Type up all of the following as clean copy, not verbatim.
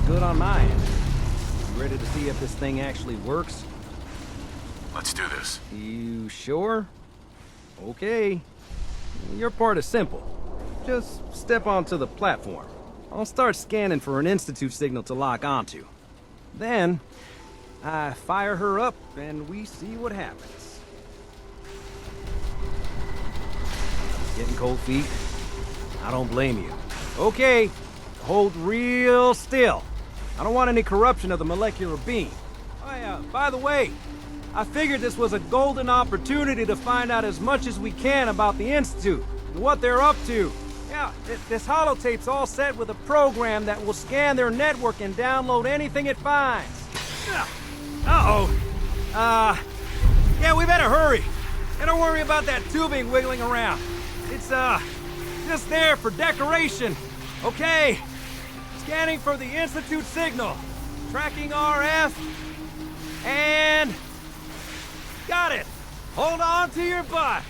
good on my end. You ready to see if this thing actually works? Let's do this. You sure? Okay. Your part is simple. Just step onto the platform. I'll start scanning for an Institute signal to lock onto. Then, I fire her up and we see what happens. Getting cold feet? I don't blame you. Okay, hold real still. I don't want any corruption of the molecular beam. Oh yeah, by the way, I figured this was a golden opportunity to find out as much as we can about the Institute and what they're up to. Yeah, this holotape's all set with a program that will scan their network and download anything it finds. Uh-oh. Yeah, we better hurry. And don't worry about that tubing wiggling around. It's, just there for decoration. Okay. Scanning for the Institute signal. Tracking RF. And... got it. Hold on to your butt.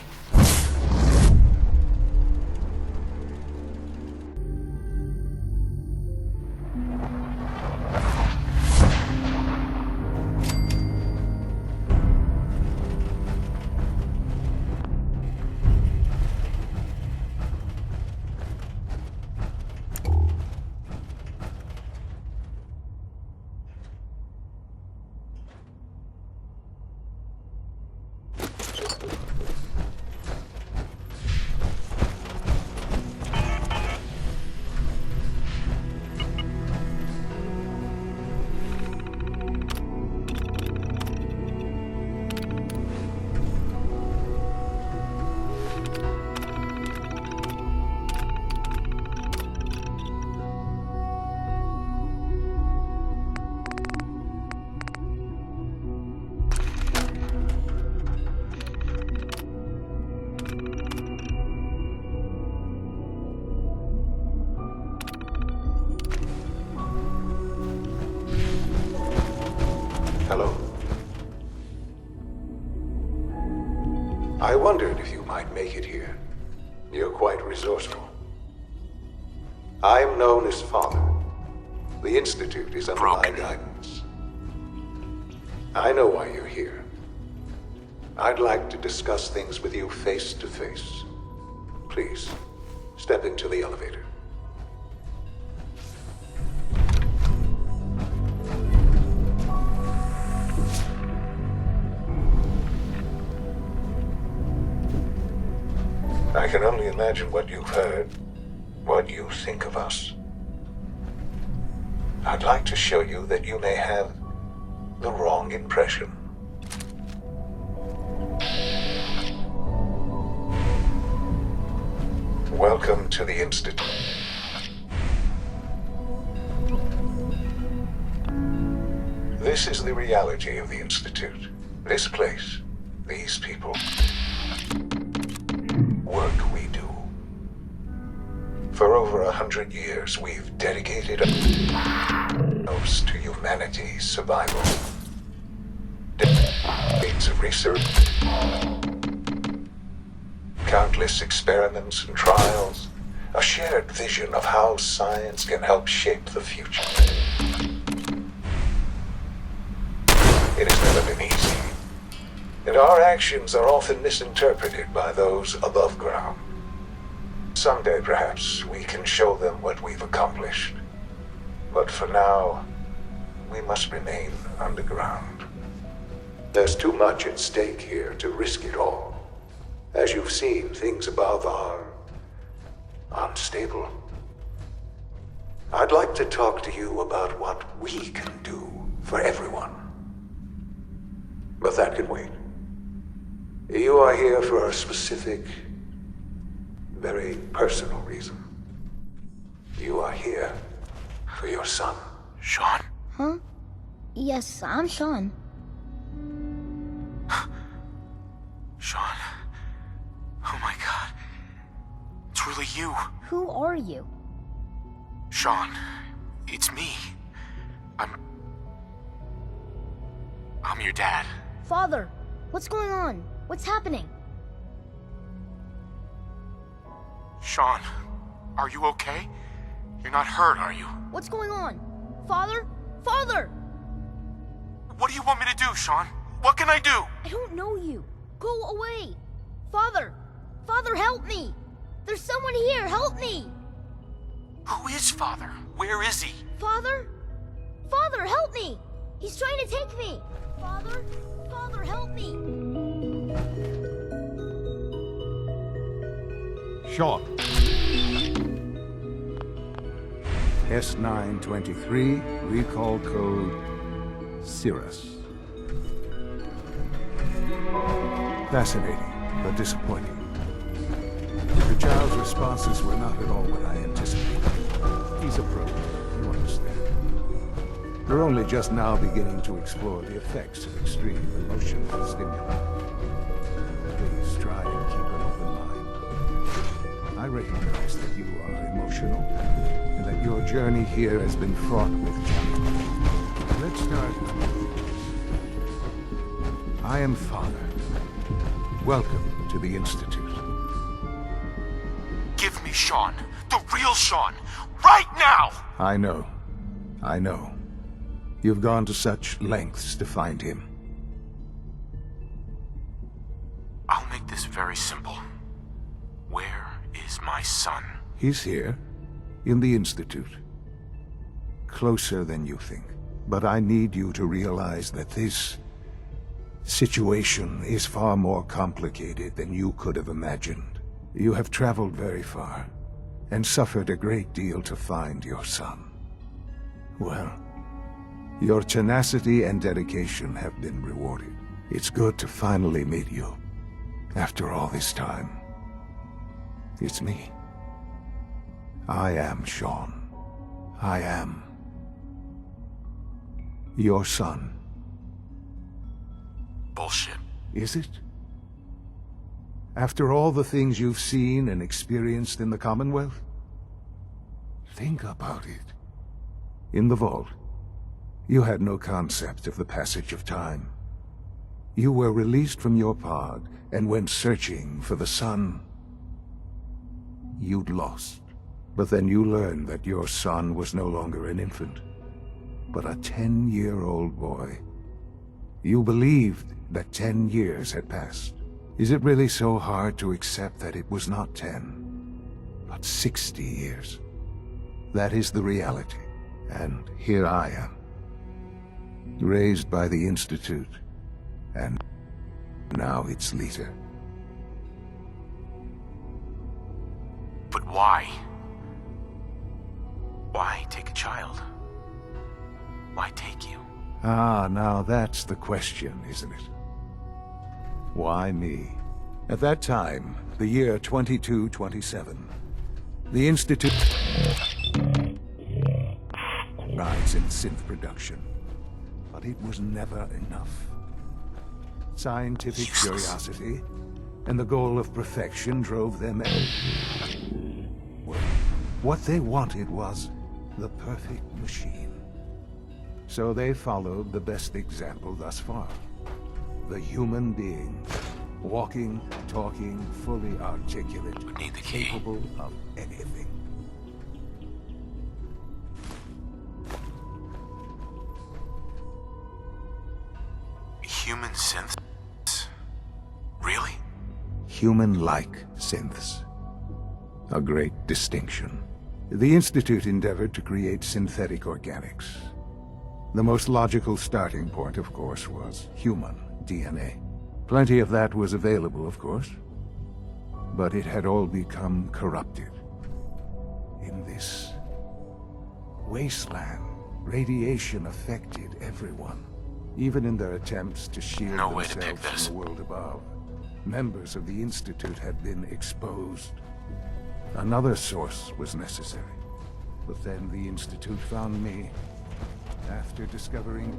Hello. I wondered if you might make it here. You're quite resourceful. I'm known as Father. The Institute is under my guidance. I know why you're here. I'd like to discuss things with you face to face. Please, step into the elevator. I can only imagine what you've heard, what you think of us. I'd like to show you that you may have the wrong impression. Welcome to the Institute. This is the reality of the Institute. This place, these people. Work we do. For over 100 years, we've dedicated ourselves to humanity's survival. Decades of research, countless experiments and trials, a shared vision of how science can help shape the future. It has never been easy. And our actions are often misinterpreted by those above ground. Someday, perhaps, we can show them what we've accomplished. But for now, we must remain underground. There's too much at stake here to risk it all. As you've seen, things above are unstable. I'd like to talk to you about what we can do for everyone. But that can wait. You are here for a specific, very personal reason. You are here for your son. Sean? Huh? Yes, I'm Sean. Sean. Oh my god. It's really you. Who are you? Sean, it's me. I'm your dad. Father, what's going on? What's happening? Sean, are you okay? You're not hurt, are you? What's going on? Father? Father! What do you want me to do, Sean? What can I do? I don't know you. Go away. Father! Father, help me! There's someone here, help me! Who is Father? Where is he? Father? Father, help me! He's trying to take me! Father? Father, help me! Sean. S923, recall code Cirrus. Fascinating, but disappointing. The child's responses were not at all what I anticipated. He's a pro, you understand. We're only just now beginning to explore the effects of extreme emotional stimuli. Please try and keep an open mind. I recognize that you are emotional, and that your journey here has been fraught with challenge. Let's start. I am Father. Welcome to the Institute. Give me Sean. The real Sean. Right now! I know. I know. You've gone to such lengths to find him. I'll make this very simple. Where is my son? He's here, in the Institute. Closer than you think. But I need you to realize that this situation is far more complicated than you could have imagined. You have traveled very far, and suffered a great deal to find your son. Well, your tenacity and dedication have been rewarded. It's good to finally meet you, after all this time. It's me. I am Sean. I am your son. Bullshit. Is it? After all the things you've seen and experienced in the Commonwealth? Think about it. In the vault, you had no concept of the passage of time. You were released from your pod and went searching for the son you'd lost. But then you learned that your son was no longer an infant, but a 10-year-old boy. You believed that 10 years had passed. Is it really so hard to accept that it was not 10, but 60 years? That is the reality. And here I am, raised by the Institute, and now its leader. But why? Why take a child? Why take you? Ah, now that's the question, isn't it? Why me? At that time, the year 2227, the Institute rides in synth production. But it was never enough. Scientific curiosity and the goal of perfection drove them. What they wanted was the perfect machine. So they followed the best example thus far. The human being, walking, talking, fully articulate, Would need the key. capable of anything. Human synths? Really? Human-like synths. A great distinction. The Institute endeavored to create synthetic organics. The most logical starting point, of course, was human DNA. Plenty of that was available, of course. But it had all become corrupted. In this wasteland, radiation affected everyone. Even in their attempts to shield No way to pick themselves this. from the world above, members of the Institute had been exposed. Another source was necessary. But then the Institute found me, after discovering...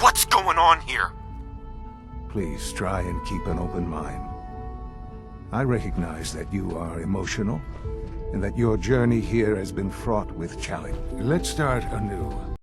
What's going on here? Please try and keep an open mind. I recognize that you are emotional, and that your journey here has been fraught with challenge. Let's start anew.